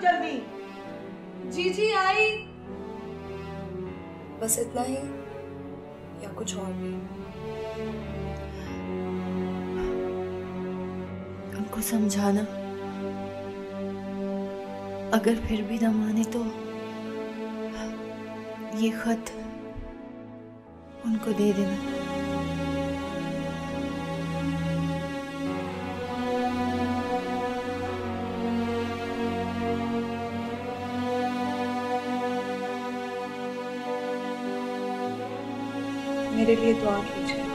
जल्दी। जी आई। बस इतना ही या कुछ और भी? उनको समझाना, अगर फिर भी न माने तो ये खत उनको दे देना। मेरे लिए दुआ कीजिए।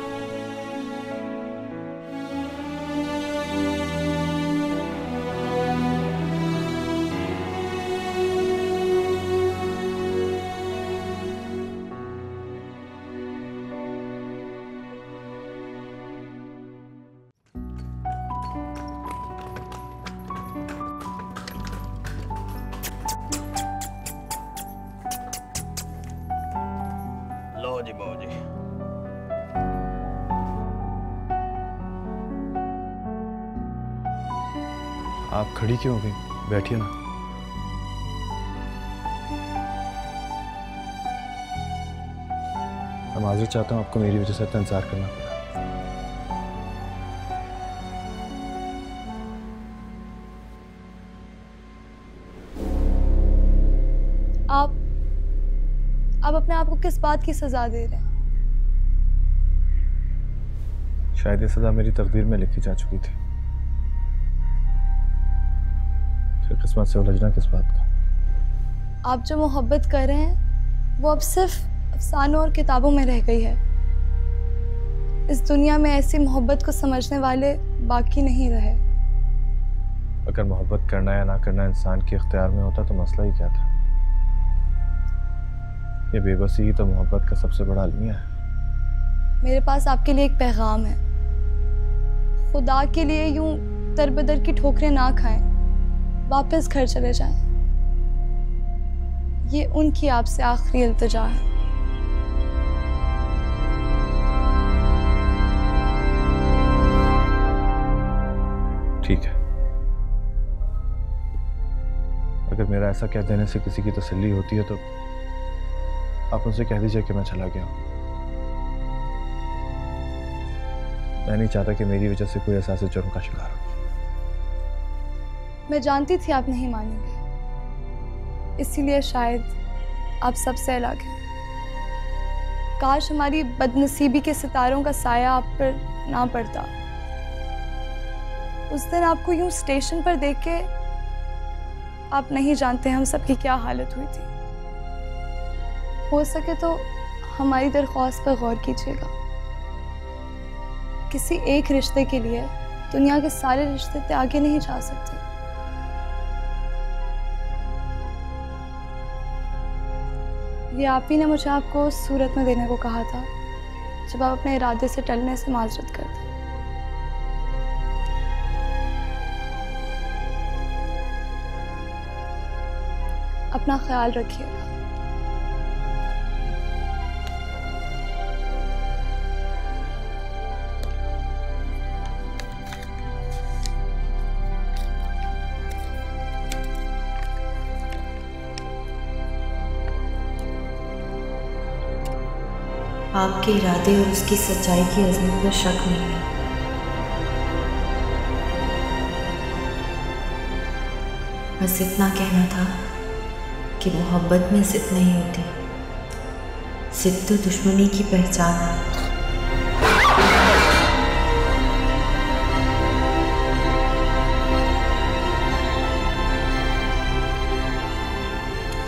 लो जी बाबूजी। आप खड़ी क्यों हो गई? बैठिए ना। मैं माजूर चाहता हूँ आपको मेरी वजह से इतना इंतजार करना पड़ा। आप अपने आप को किस बात की सजा दे रहे हैं? शायद ये सजा मेरी तकदीर में लिखी जा चुकी थी, फिर किस्मत से उलझना किस बात का। आप जो मोहब्बत कर रहे हैं वो अब सिर्फ अफसानों और किताबों में रह गई है। इस दुनिया में ऐसी मोहब्बत को समझने वाले बाकी नहीं रहे। अगर मोहब्बत करना या ना करना इंसान के इख्तियार में होता तो मसला ही क्या था? ये बेबसी ही तो मोहब्बत का सबसे बड़ा अलमिया है। मेरे पास आपके लिए एक पैगाम है। खुदा के लिए यूं दर-बदर की ठोकरें ना खाएं, वापस घर चले जाएं। ये उनकी आपसे आखिरी इल्तिजा है। ठीक है, अगर मेरा ऐसा कह देने से किसी की तसल्ली होती है तो आप उनसे कह दीजिए कि मैं चला गया हूं। मैं नहीं चाहता कि मेरी वजह से कोई एहसास जुर्म का शिकार हो। मैं जानती थी आप नहीं मानेंगे, इसीलिए शायद आप सबसे अलग हैं। काश हमारी बदनसीबी के सितारों का साया आप पर ना पड़ता। उस दिन आपको यूं स्टेशन पर देख के आप नहीं जानते हम सबकी क्या हालत हुई थी। हो सके तो हमारी दरख्वास्त पर गौर कीजिएगा। किसी एक रिश्ते के लिए दुनिया के सारे रिश्ते त्यागे नहीं जा सकते। ये आप ही ने मुझे आपको उस सूरत में देने को कहा था जब आप अपने इरादे से टलने से माजरत करते। अपना ख्याल रखिएगा। आपके इरादे और उसकी सच्चाई की अजमत में शक नहीं है। बस इतना कहना था कि मोहब्बत में जिद नहीं होती, जिद तो दुश्मनी की पहचान है।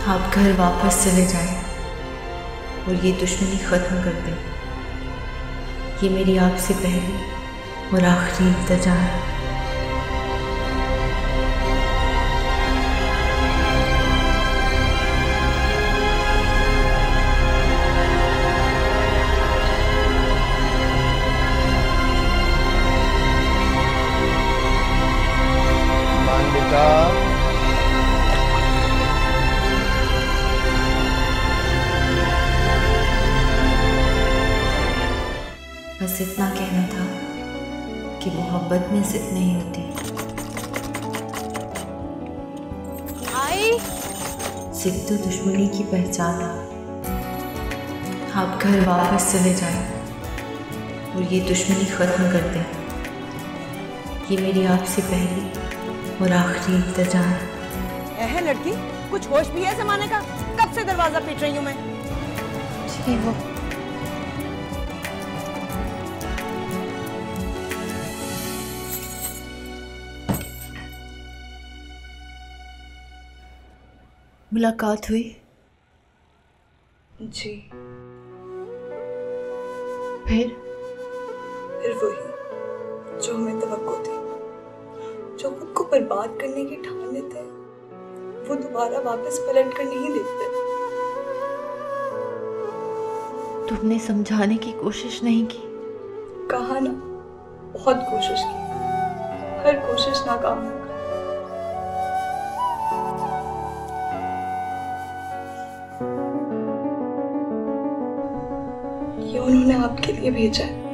आप घर वापस चले जाएं और ये दुश्मनी खत्म कर दें। ये मेरी आपसे पहली और आखिरी इल्तिजा है। बस इतना कहना था कि मोहब्बत में जिद नहीं होती। आई जिद तो दुश्मनी की पहचान है। आप घर वापस चले जाएं और ये दुश्मनी खत्म कर दें। ये मेरी आपसे पहली और आखिरी इल्तिजा है। लड़की, कुछ होश भी है जमाने का? कब से दरवाजा पीट रही हूँ मैं। जी वो मुलाकात हुई? जी। फिर वही जो हमें तवक्को थी, जो खुद को बर्बाद करने की ठान लेते हैं, वो दोबारा वापस पलट कर नहीं देखते। तुमने समझाने की कोशिश नहीं की? कहा ना, बहुत कोशिश की, हर कोशिश नाकाम हो गई। ये उन्होंने आपके लिए भेजा है।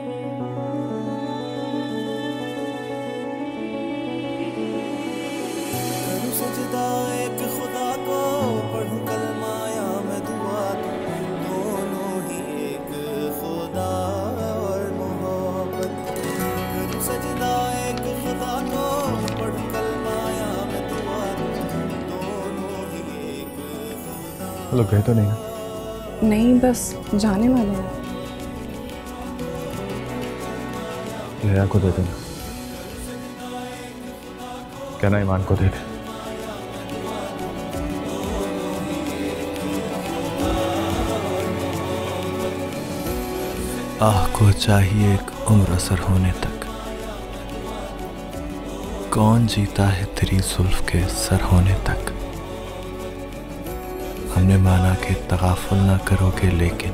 लोग गए तो नहीं ना? नहीं, बस जाने वाले हैं। लेया को दे देना, कहना ईमान को दे दे। आह को चाहिए एक उम्र असर होने तक, कौन जीता है तेरी जुल्फ के सर होने तक। हमने माना कि तगाफुल ना करोगे, लेकिन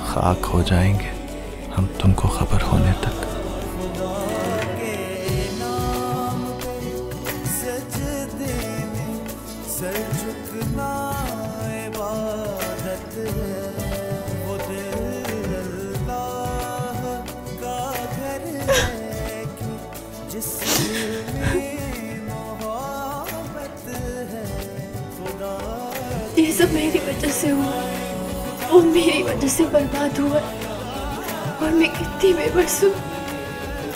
खाक हो जाएंगे हम तुमको खबर होने तक। ये सब मेरी वजह से हुआ, वो मेरी वजह से बर्बाद हुआ, और मैं कितनी बेबस हूँ।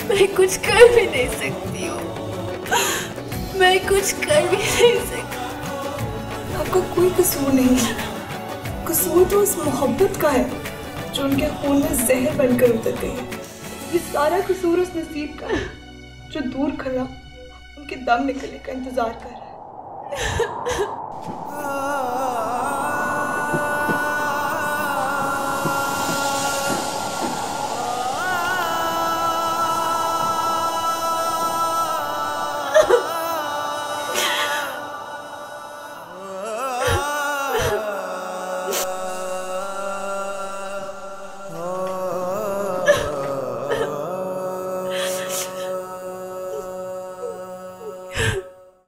मैं कुछ कर भी नहीं सकती हूँ, मैं कुछ कर भी नहीं सकती। आपका कोई कसूर नहीं है, कसूर तो उस मोहब्बत का है जो उनके खून में जहर बनकर उतर गई है। ये सारा कसूर उस नसीब का है जो दूर खड़ा उनके दम निकलने का इंतजार कर रहा है।